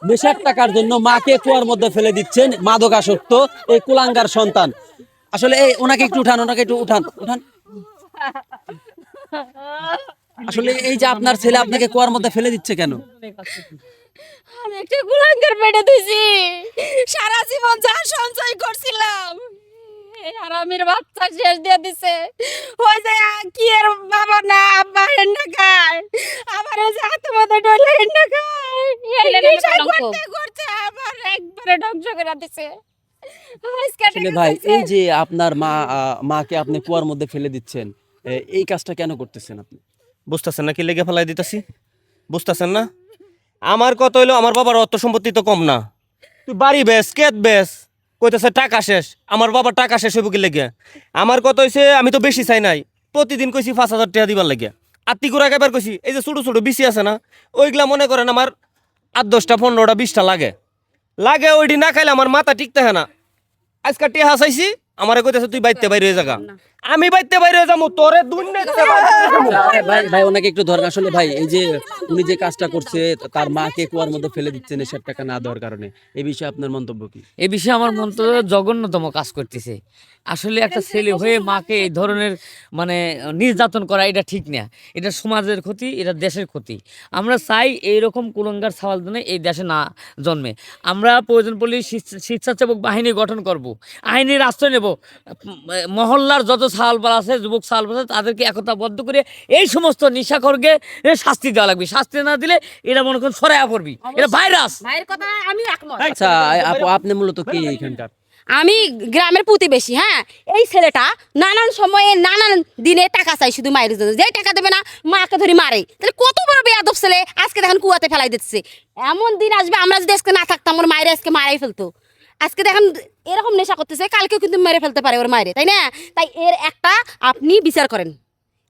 নেশার টাকার জন্য মাকে কুয়ার মধ্যে ফেলে দিচ্ছেন মাদকাসক্ত এই কুলাঙ্গার সন্তান। আসলে এই ওনাকে একটু উঠান, ওনাকে একটু উঠান উঠান। আসলে এই যে আপনার ছেলে আপনাকে কুয়ার মধ্যে ফেলে দিচ্ছে কেন? আমি একটা কুলাঙ্গার পেটে দিছি, সারা জীবন যা সঞ্চয় করছিলাম এই হারামির বাচ্চা শেষ দিয়ে দিছে। ওই যে কি এর বাবা না আব্বা হেন্না খায়, আবার ওই যে হাতে মধ্যে ডলে হেন্না খায়, এই নেশা করতে করতে আবার একবারে ধ্বংস করে দিছে। আসলে ভাই এই যে আপনার মাকে আপনি কুয়ার মধ্যে ফেলে দিচ্ছেন, এই কাজটা কেন করতেছেন আপনি? বুঝতেছেন না কি লেগে ফেলাই দিতেছি? বুঝতেছেন না? আমার কত হইলো, আমার বাবার অর্থ সম্পত্তি তো কম না। তুই বাড়ি বেশ, কেত বেশ, কইতেছে টাকা শেষ। আমার বাবার টাকা শেষ হইব কি লেগে? আমার কত হইছে, আমি তো বেশি চাই নাই। প্রতিদিন কইছি 5,000 টাকা দিবার লাগে। আত্মি করে একবার কইছি, এই যে ছোট ছোট বিসি আছে না, ওইগুলা মনে করেন আমার 8-10টা 15টা 20টা লাগে। ওইটি না খাইলে আমার মাথা ঠিক থাকে না। আজকে টেহা চাইছি, আমারে কইতেছে তুই বাইতে বাইরে হয়ে যাগা। আমি বাইতে বাইরে হয়ে যাবো, তোরে দুনিয়াতে ভাই ভাই ওনাকে একটু ধরেন। আসলে ভাই এই যে উনি যে কাজটা করছে তার মাকে কুয়ার মধ্যে ফেলে দিচ্ছে নেশার টাকা না দেওয়ার কারণে, এই বিষয়ে আপনার মন্তব্য কি? এই বিষয়ে আমার মন্তব্য জঘন্যতম কাজ করতেছে। আসলে একটা ছেলে হয়ে মাকে এই ধরনের মানে নির্যাতন করা এটা ঠিক না। এটা সমাজের ক্ষতি, এটা দেশের ক্ষতি। আমরা চাই এইরকম কুলাঙ্গার ছাওয়াল যেন এই দেশে না জন্মে। আমরা প্রয়োজন পড়লে স্বেচ্ছাসেবক বাহিনী গঠন করব, আইনের আশ্রয় নেব। মহল্লার যত ছাওয়ালপাল আছে, যুবক ছাওয়ালপাল আছে, তাদেরকে একতাবদ্ধ করে এই সমস্ত নেশাখোরকে শাস্তি দেওয়া লাগবে। শাস্তি না দিলে এরা মনে করেন ছড়াইয়া পড়বি, এটা ভাইরাস। ভাইয়ের কথা আমি একমত। আচ্ছা আপু আপনি মূলত কি এখানকার? আমি গ্রামের প্রতিবেশী। হ্যাঁ, এই ছেলেটা নানান সময়ে নানান দিনে টাকা চাই শুধু মায়ের জন্য, যেই টাকা দেবে না মাকে ধরে মারে। তাহলে কত বড় বেয়াদব ছেলে, আজকে দেখেন কুয়াতে ফেলাই দিচ্ছে। এমন দিন আসবে আমরা যদি আজকে না থাকতাম ওর মায়ের আজকে মারাই ফেলতো। আজকে দেখেন এরকম নেশা করতেছে, কালকেও কিন্তু মেরে ফেলতে পারে ওর মায়ের, তাই না? তাই এর একটা আপনি বিচার করেন,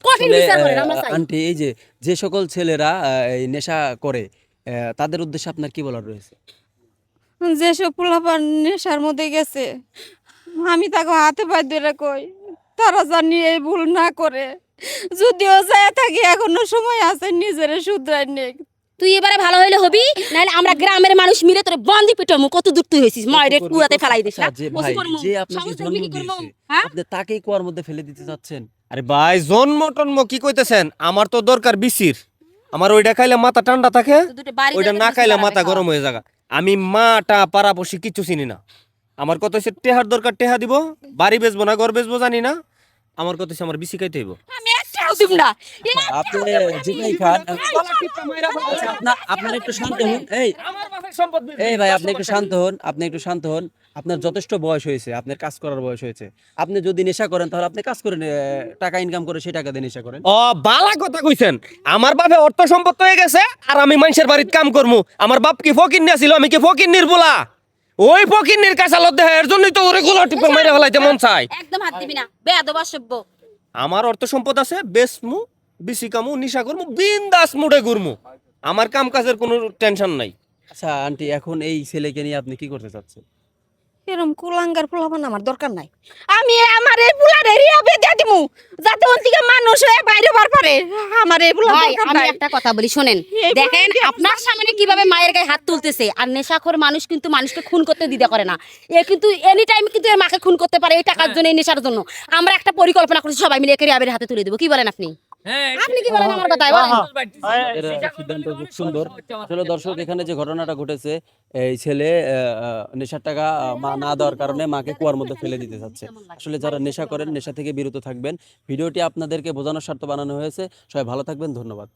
কঠিন আসলে বিচার করেন আমরা চাই। আন্টি এই যে যে সকল ছেলেরা এই নেশা করে তাদের উদ্দেশ্যে আপনার কি বলার রয়েছে? যেসব পোলাপান নেশার মধ্যে গেছে, আমি তাকে হাতে পায়ে ধরে কই তারা জানি এই ভুল না করে। যদিও যায় থাকি এখনো সময় আছে, নিজের শুধরাই নেই। তুই এবারে ভালো হইলে হবি, নাহলে আমরা গ্রামের মানুষ মিলে তোরে বন্দি পিটমু। কত দূর তুই হয়েছিস, মায়ের কুয়াতে ফেলাই দিস। আচ্ছা, যে ভাই যে আপনাকে জন্ম দিয়েছে আপনি তাকেই কুয়ার মধ্যে ফেলে দিতে চাচ্ছেন? আরে ভাই, জন্ম টন্ম কি কইতেছেন? আমার তো দরকার বিসির। আমার ওইটা খাইলে মাথা ঠান্ডা থাকে, ওইটা না খাইলে মাথা গরম হয়ে যাগা। আমি মাটা পাড়াপড়শি কিচ্ছু চিনি না। আমার কত হচ্ছে টেহার দরকার, টেহা দিব। বাড়ি বেচবো না ঘর বেচবো জানি না। আমার কত হচ্ছে আমার বিসি খাইতে হইব। আমি একটাও দিব না। আপনি যেটাই খান আপনার একটু শান্ত হন। এই ভাই আপনি একটু শান্ত হন, আপনি একটু শান্ত হন। আপনার যথেষ্ট বয়স হয়েছে, আপনার কাজ করার বয়স হয়েছে। আপনি যদি নেশা করেন তাহলে আপনি কাজ করেন, টাকা ইনকাম করে সেই টাকা দিয়ে নেশা করেন। ও বালা কথা কইছেন। আমার বাপে অর্থ সম্পদ হয়ে গেছে আর আমি মানুষের বাড়িতে কাম করমু। আমার বাপ কি ফকিন্নি ছিল? আমি কি ফকিন্নির বলা? ওই ফকিন্নির কাঁচালত দেয়, এর জন্যই তো ওরে গোলা টিপে মেরে ফেলাইতে মন চায়। একদম হাত দিবি না, বেয়াদব অসভ্য। আমার অর্থ সম্পদ আছে, বেচমু, বিসি কামু, নিশা করমু, বিন্দাস মুড়ে ঘুরমু। আমার কাম কাজের কোনো টেনশন নাই। আচ্ছা আন্টি, এখন এই ছেলেকে নিয়ে আপনি কি করতে চাচ্ছেন? এরকম কুলাঙ্গার পোলাপান আমার দরকার নাই। আমি আমার এই বুলারে রিয়াবে দিয়ে দিমু, যাতে ওর থেকে মানুষ হয়ে বাইরে বার পারে। আমার এই বুলা দরকার নাই। আমি একটা কথা বলি শোনেন, দেখেন আপনার সামনে কিভাবে মায়ের গায়ে হাত তুলতেছে। আর নেশাখোর মানুষ কিন্তু মানুষকে খুন করতে দিতে করে না। এ কিন্তু এনি টাইম কিন্তু এর মাকে খুন করতে পারে এই টাকার জন্য, এই নেশার জন্য। আমরা একটা পরিকল্পনা করছি, সবাই মিলে একে রিয়াবের হাতে তুলে দেবো। কি বলেন আপনি? আপনি কি বলেন আমার কথায় বলেন? এর সিদ্ধান্ত খুব সুন্দর। আসলে দর্শক, এখানে যে ঘটনাটা ঘটেছে, এই ছেলে নেশার টাকা মা না দেওয়ার কারণে মাকে কুয়ার মধ্যে ফেলে দিতে চাচ্ছে। আসলে যারা নেশা করেন, নেশা থেকে বিরত থাকবেন। ভিডিওটি আপনাদেরকে বোঝানোর স্বার্থে বানানো হয়েছে। সবাই ভালো থাকবেন, ধন্যবাদ।